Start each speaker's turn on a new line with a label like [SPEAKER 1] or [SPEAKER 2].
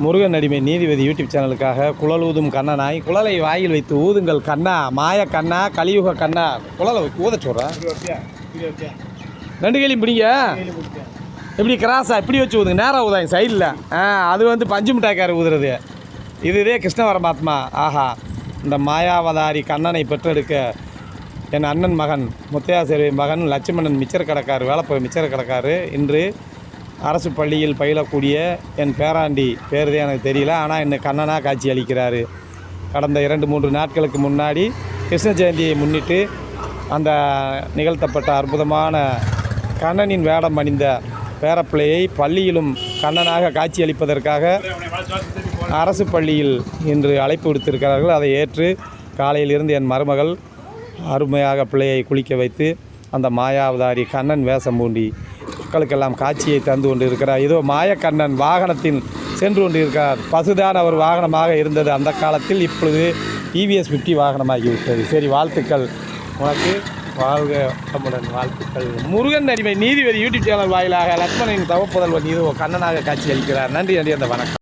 [SPEAKER 1] முருகன் அடிமை நீதிபதி யூடியூப் சேனலுக்காக குழல் ஊதும் கண்ணனாய் குழலை வாயில் வைத்து ஊதுங்கள் கண்ணா மாய கண்ணா கலியுக கண்ணா குழலை ஊத சொல்கிறேன். 2 கையிலையும் பிடிங்க. இப்படி கிராஸா இப்படி வச்சு ஊதுங்க. நேராக ஊதாங்க சைடில். அது வந்து பஞ்சு மிட்டாய்க்கார ஊதுறது. இதுதே கிருஷ்ண பரமாத்மா. ஆஹா, இந்த மாயாவதாரி கண்ணனை பெற்றெடுக்க என் அண்ணன் மகன் முத்தையாசேரி மகன் லட்சுமணன் மிச்சர் கடைக்காரு, வேலைப்போய் மிச்சர் கடைக்காரு. இன்று அரசு பள்ளியில் பயிலக்கூடிய என் பேராண்டி பேருதே எனக்கு தெரியல, ஆனால் இன்னும் கண்ணனாக காட்சி அளிக்கிறாரு. கடந்த 2-3 நாட்களுக்கு முன்னாடி கிருஷ்ண ஜெயந்தியை முன்னிட்டு அந்த நிகழ்த்தப்பட்ட அற்புதமான கண்ணனின் வேடம் அணிந்த பேரப்பிள்ளையை பள்ளியிலும் கண்ணனாக காட்சி அளிப்பதற்காக அரசு பள்ளியில் இன்று அழைப்பு விடுத்திருக்கிறார்கள். அதை ஏற்று காலையிலிருந்து என் மருமகள் அருமையாக பிள்ளையை குளிக்க வைத்து அந்த மாயாவதாரி கண்ணன் வேஷம் பூண்டி மக்களுக்கெல்லாம் காட்சியை தந்து கொண்டு இருக்கிறார். இதோ மாயக்கண்ணன் வாகனத்தில் சென்று கொண்டு இருக்கிறார். பசுதான் அவர் வாகனமாக இருந்தது அந்த காலத்தில், இப்பொழுது EVS 50 வாகனமாகிவிட்டது. சரி, வாழ்த்துக்கள் உனக்கு, வாழ்க வளமுடன். வாழ்த்துக்கள். முருகன் அடிமை நீதிபதி யூடியூப் சேனல் வாயிலாக லட்சுமணனின் தவப்புதல்வன் இதோ கண்ணனாக காட்சி அளிக்கிறார். நன்றி, அந்த வணக்கம்.